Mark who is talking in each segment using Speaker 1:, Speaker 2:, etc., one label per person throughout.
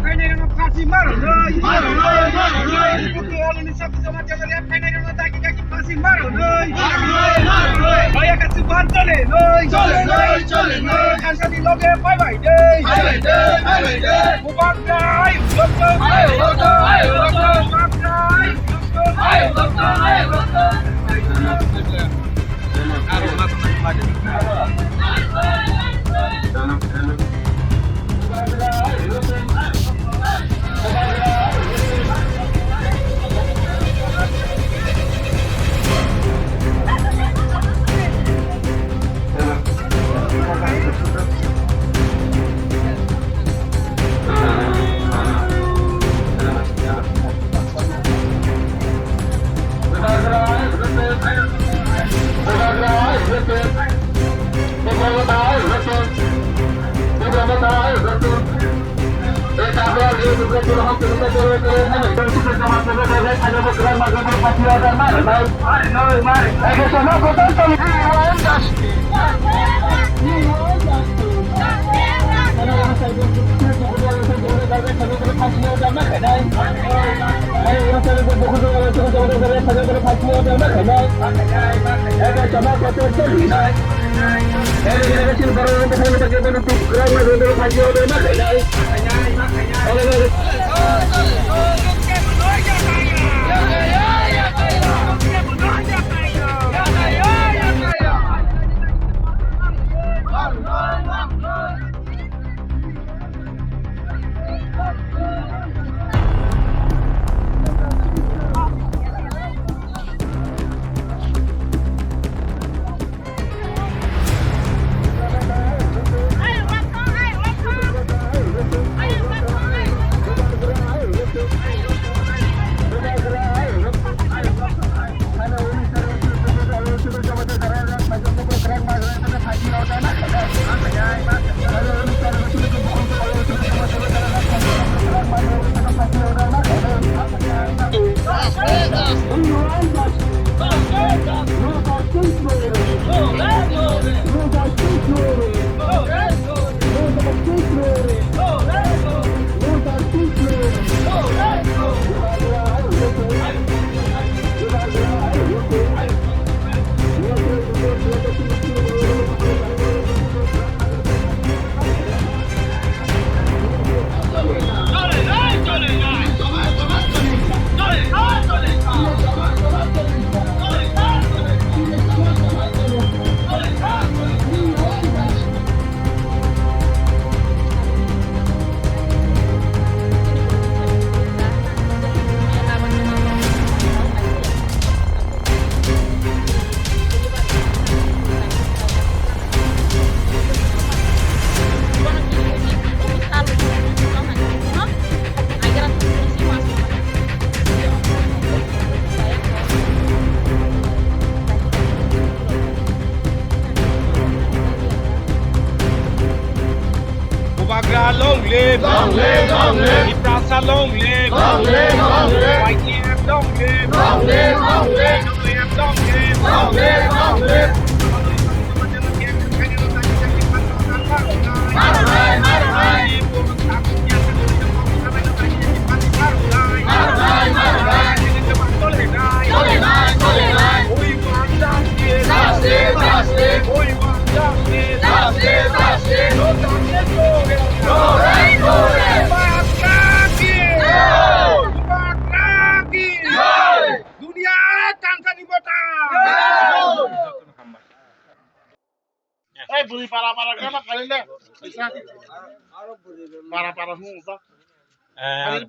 Speaker 1: Kailangan pasi maronoy. Buti alun sa sama jagale kailangan daki pasi maronoy. Kaya kasi bantale noy. Chole noy. Kansa di loge bye bye day. Mubak day. Lokto. Mubak day. Long live, Iprasa long live, White Yam long live, long live. Beli para-para kenapa kalian deh? Bisa. Para-para semua.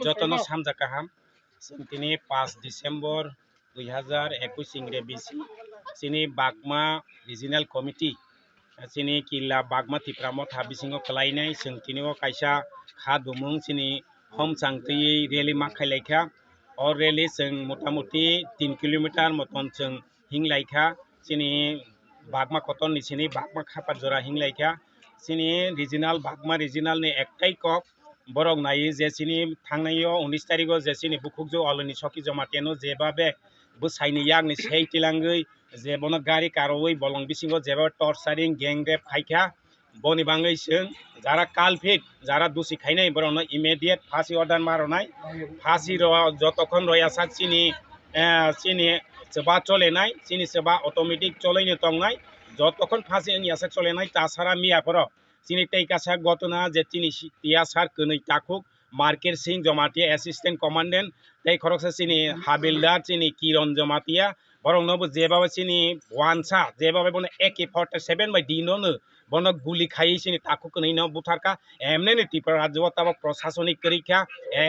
Speaker 2: যতন সামজা কাহাম তিনি 5 December 2021 ইংরে BC চিনি Bagma regional committee চিনি কিলা বাগমা টিপ্রামো थाबिसिङाव खलायनाय सोंथिनियाव कायसा खा दुमुं चिनि हम सांगतयै रेली माखायलायखा और रेली जों मटामटी 3 kilometre मतन जों हिंलायखा चिनि बागमा कटन निसिनि बागमा खापात जरा हिंलायखा चिनि रिजिनाल बागमा रिजिनाल नि एकटाइ कक borok nai jesini thangnayo 19 tarikho jesini bukukjo aloni soki joma teno jebabe busaini yakni sei tilangui jebono gari karoi bolong bisingo jeba torturing gang rape khaikha বনি বাঙ্গাই जों যারা কালফিট যারা দোষী খাইনাই বরং ইমিডিয়েট ফাঁসি অর্ডার মারনাই ফাঁসি যতক্ষণ রয়া সাক চিনি সেবা চলেনাই চিনি সেবা অটোমেটিক চলেনি তংনাই যতক্ষণ ফাঁসি ইয়াসাক চলেনাই তাছাড়া মিয়াফর চিনি টেকাসাক ঘটনা যে চিনি তিয়াসার কनै টাকুক মার্কেট সিং জমাতিয়া অ্যাসিস্ট্যান্ট কমান্ডেন্ট তাই খরকসা চিনি হাবিলদার চিনি কিরণ জমাতিয়া বরং নব যেভাবে চিনি ওয়ানসা যেভাবে বনে AK-47 বাই দিননো বন গুলি খাই চিনি তাকু কनै ন বুথারকা এমনি ত্রিপুরা রাজ্য তাবক প্রশাসনিক পরীক্ষা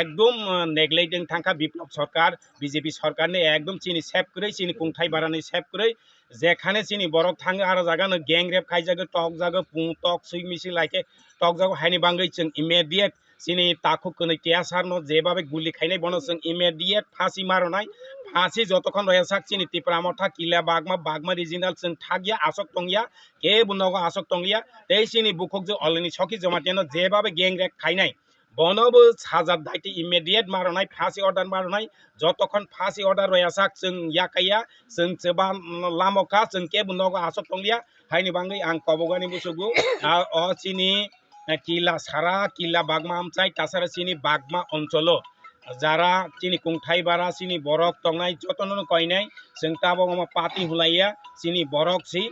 Speaker 2: একদম নেগলেক্টিং থাকা বিপ্লব সরকার বিজেপি সরকারনি একদম চিনি সেভ করে চিনি কুংথাই বারানি সেভ করে যেখানে চিনি বরফ থাঙ্গে আর জায়গানো গ্যাং রেপ খাই জায়গা টক জায়গা পুং টক সুই মিসি লাইকে টক জায়গা হাইনি बांगै जों इमिडिएट চিনি তাকু কनै টিয়াসার ন যেভাবে গুলি খাইনাই বন जों इमिडिएट फांसी मारनाय फांसी যতক্ষণ রয়েসাক চিনি ত্রিপুরা মথা কিলা বাগমা রিজিনাল जों थागिया आसक तंगिया के बुनाव आसक तंगिया तै चिनि बुखक जो अलनि सखि जमातियानो जेभाবে গ্যাং রেপ খাইনাই বনबो साजा दायति इमिडिएट मारनाय फांसी अर्डार मारनाय যতক্ষণ फांसी अर्डार রয়েসাক जों याकाया जों सेबा लामका जों के बुनाव आसक तंगिया हायनि बांगै आं कबगानि बुसुगु अ चिनि किला सारा किला बागमा आमचाय तासारा चिनि बागमा अঞ্চল যারা চিনি কুংথাই বারা চিনি বরক তংনাই যতন কইনাই जों ताबो पार्टी हुलाइया चिनि बरक सि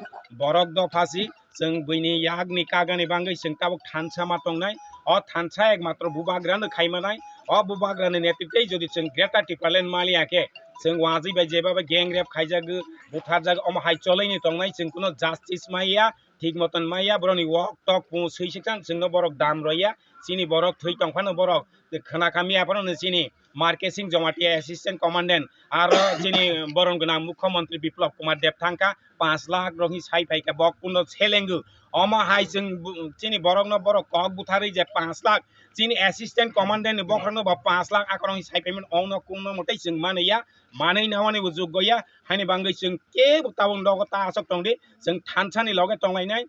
Speaker 2: बरक दफासि जों बैनि यागनि कागानि बांगै जों ताबो थानसा मा तंनाय अ थानसा एकमात्र बुबाग्रानो खाइमानाय अ बुबाग्रानि नेतृत्वै जदि जों ग्रेटर टिपालेन मालियाके जों वाजि बाय जेबाबे गैंग रेप खाइजागो बुथारजाग अम हाइ चलैनि तंनाय जों कुनो जास्टिस माइया ठीक मतन माइया बरनि वक टक पु सैसिकान जोंनो बरक दाम रया चिनि बरक थै तंफानो बरक खोनाखामिया फरनो चिनि मार्केसिं जमातिया असिस्टेंट कमांडेंट आरो चिनि बरन गोनां मुख्यमंत्री बिप्लब कुमार देबथांका 5 लाख रही साइ फाइका बक पुनो सेलेंगु अमा हाइ जों चिनि बरक न बरक कक बुथारै जे 5 लाख चिनि असिस्टेंट कमांडेंट बखरनो 5 लाख आकरही साइ फाइमन औनो कुनो मते जों मानैया मानै नावानि जुगया हानि बांगै जों के तावन दगता आसक तंदि जों थानसानि लगे तंलायनाय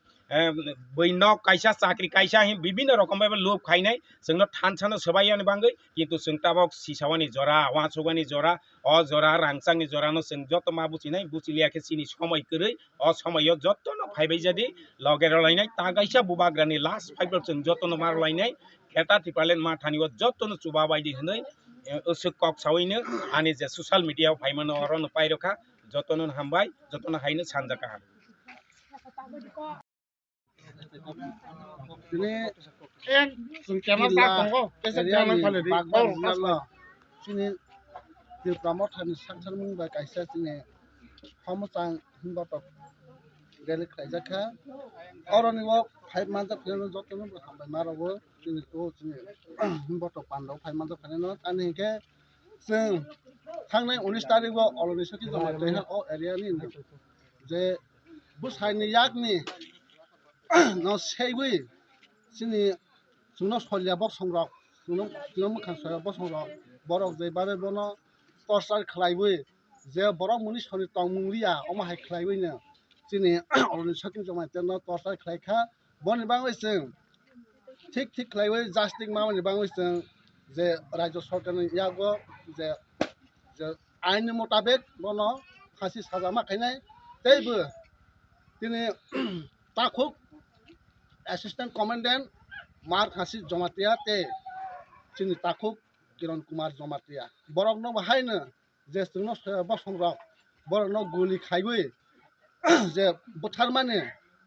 Speaker 2: बैनक कायसा चाकरी कायसा विभिन्न रकम लोभ खाइनाय जोंनो थानसानो सबायानि बांगै किन्तु जों ताबक सिसावानि जरा वासुगानि जरा अ जरा रांचांनि जरानो जों जत मा बुचिनाय बुचिलियाखे चिनि समय करै अ समय जतनो फाइबै जदि लगे रलायनाय तागाइसा बुबाग्रानि लास्ट फाइबर जों जतनो मारलायनाय खेता टिपालेन माथानि जतनो चुबा बायदि हनै उसुक कक सावैनो आनि जे सोशल मीडिया फाइमानो अरन पाइरखा जतनो हामबाय जतनो हायनो सानजाका हाम
Speaker 3: Ini sini di pramotan sansan mung ba kaisa sini hamutang himbato gele kaisa oroni wo 5 month kene jotno hambai marawo sini to sini himbato pandau 5 month kene no tani ke जों थांनाय 19 तारिखआव already सखि जमाते हैं ओ area नि जे बुसाइनि यागनि न सेबै सिनि सुनो सलिया बक्संरक सुनो मखान सया बक्संरक बरक जे बाबे बनो टर्चार खलाइबै जे बरक मुनि सनि तंमुलिया अमा हाइ खलाइबैनो सिनि अलरेडी सखि जमाते न टर्चार खलाइखा बनि बाङै जों ठीक खलाइबै जास्टिक मावनि बाङै जों जे राज्य सरकारनि यागो जे आइन मुताबिक बनो फांसी साजा माखाइनाय तैबो दिनै ताखुक असिस्टेंट कमांडेंट मार खासी जमातिया ते चिनि ताखुक किरण कुमार जमातिया बरक न बाहायनो जे जोंनो बसंरक बरक न गुलि खाइबै जे बुथार माने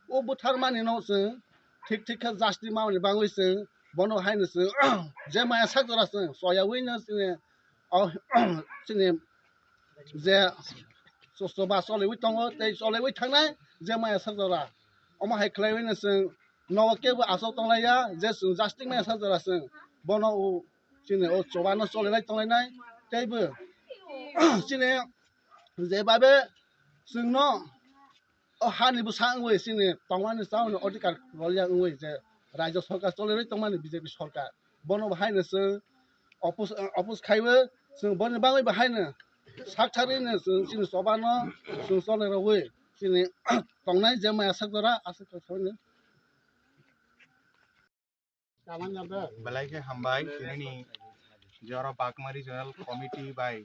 Speaker 3: ओ बुथार माने न जों ठीक जास्टिस मावनि बाङै जों बनो हायनो जों जे माया सागरा जों सयावैनो जोंनि जे सस्तबा चलेबै दङ तै चलेबै थांनाय जे माया सागरा अमा हाइ खलाइबैनो जों नवकेबो आसाव तंलाया जे जों जास्टिस माया सागरा जों बनो जोंनि ओ चबानो चलेनाय तंलायनाय तैबो जोंनि जेबाबे जोंनो हानिबो सांगै जोंनि तंमानि जावनो अधिकार रलिया उइ जे राज्य सरकार चलेनाय तंमानि बीजेपी सरकार बनो बाहायनो जों अपोज खाइबो जों बनि बाङै बाहायनो साकथारैनो जों सबानो जों चलेरावै जोंनि तंनाय जे माया सागरा आसाखौनो
Speaker 4: Belai hambai ini jara Bagma Regional Committee by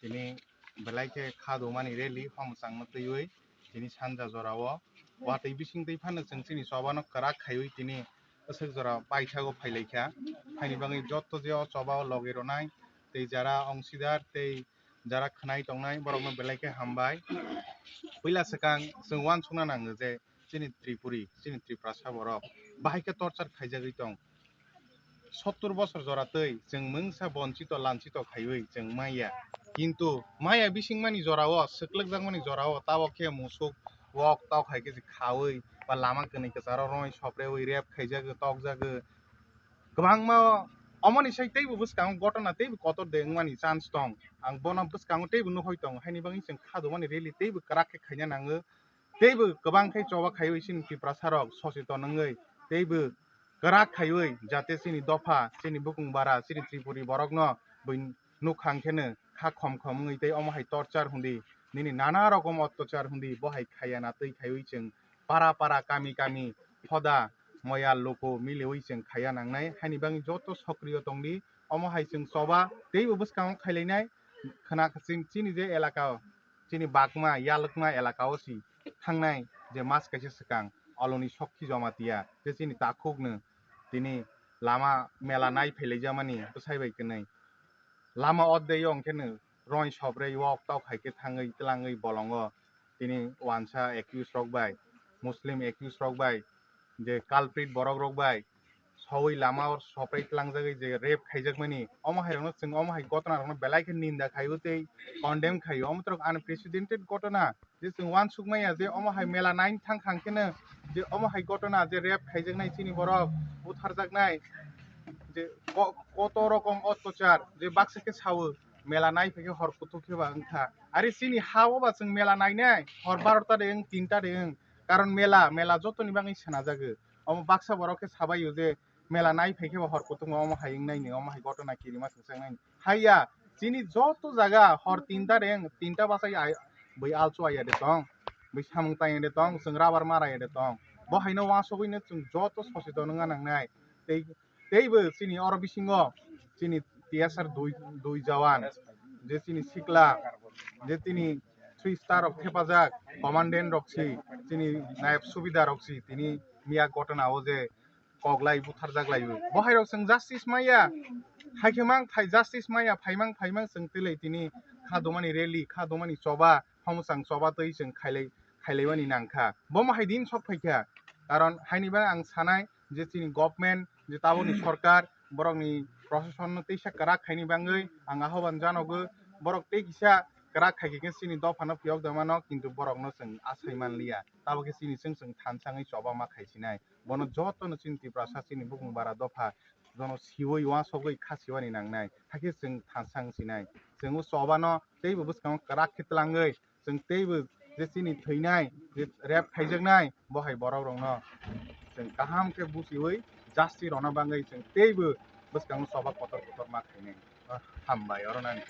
Speaker 4: ini belai ke khado mani rally hamusang matuyui ini sanja jorawo watay bising tei phano जों sini sobano karak khaiwi tini asuk jora paithago phailaikhya haini bangi jotto je o choba o loge ronai tei jara ongsidar tei jara khnai tongnai borokno belaikhe hambai puila sakang जों wan sungna nango je sini tripuri sini triprasa borok bahaike torture khaijagui tong 70 বছর জরাতেই जों मोनसा বঞ্চিত লাঞ্ছিত খাইওই जों মাইয়া কিন্তু মাইয়া বিসিংমানি জরাও सकलगजांमानि জরাও তাও खे मुसुक वक ताव खाइके जे खावै बा लामा कनै कचाराव रय सप्रेवै रेप खाइजागो तकजागो गोबांमा अमनि साइ तैबो बुसकां घटना तैबो कतर देंमानि चान्स दं आं बना बुसकां तैबो नुहै दं हाइनि बाङि जों खादोमानि रेलि तैबो कराखे खाइना नाङो तैबो गोबांखै चबा खाइवै सिनि पिप्रासारक सचेतनङै तैबो karak khaiwei jate sini dofa sini bukung bara sini tripuri borokno bai nukhangkhene kha khom khom ngei tei omo hai torture hundi nini nana rokom অত্যাচার hundi bohai khayana tei khaiwei जों para para kami kami phoda moya loko milewi जों khaya nangnai haini bangi joto sokriyo tongdi omo hai जों soba teibo buskang khailainai khana sini je elaka sini bakma yalukma elaka osi thangnai je mas kaise sakang aloni sokhi jamatia je sini takhukno tini lama mela nai phailaijakmani bwsaibai kwnai lama oddei ongkheno roi sobrei wok taw khaike thangei tlangei bolongo tini wansa accuse rok bai muslim accuse rok bai je culprit borok rok bai sawai lama or soprei tlangjagoi je rape khaijakmani omo hairokno जों omo hai gotna rokno belaikhe ninda khaiwu tei condemn khaiyo omo trok unprecedented gotna je जों wan sukmaya je omo hai mela nine thangkhangkheno je omo hai gotna je rape khaijaknai chini borok butharjaknai যে কত রকম অত্যাচার যে বাক্সাকে Sao মেলা নাই ফেকে হর কত খেবা ওংখা আরে সিনি হাও বা जों মেলা নাই নাই হর 12টা দেং 3টা দেং কারণ মেলা মেলা যতনি বাঙি সানা জাগো অম বাক্সা বরকে সাবাইও যে মেলা নাই ফেকে হর কত অম হাইং নাইনি অম হাই ঘটনা কিরিমা সংসাং নাইনি হাইয়া চিনি যত জায়গা হর 3টা দেং 3টা বাসাই बै आलचो आया दे तंग बै सामुं ताय दे तंग जों राबार माराय दे तंग बहायनो वासबैनो जों जत सचेतन नांनाय teibo sini oro bisingo sini TSR dui jawan je sini sikla je tini 3 star of hepajak commandant roksi sini naib subida roksi tini miya gotona o je koglai butharjak laibu bohai rok जों justice maya haikemang thai justice maya phaimang जों tele tini khadomani rally khadomani choba homsang choba tei जों khailaibani nangkha bomo haidin sok phaikha karon hainiba ang sanai je tini government je taboni সরকার borokni প্রশাসন teisa karak khaini bangoi ang ahoban janogo borok tei kisa karak khaikhe sini dofano piyok damano kintu borokno जों asaimanliya taboke sini जों thansangai choba ma khaisinai bono jotono sini tiprasa sini bukung bara dofa jono siwoi wasogoi khasiwani nangnai thake जों thansang sinai जों chobano teibo buskang karak khitlangoi जों teibo je sini theinai je rap khaijaknai bohai borok rokno जों kaham ke busiwoi jasti rona bangai जों teibo buskang soba kotor kotor ma khainai hambai orona ni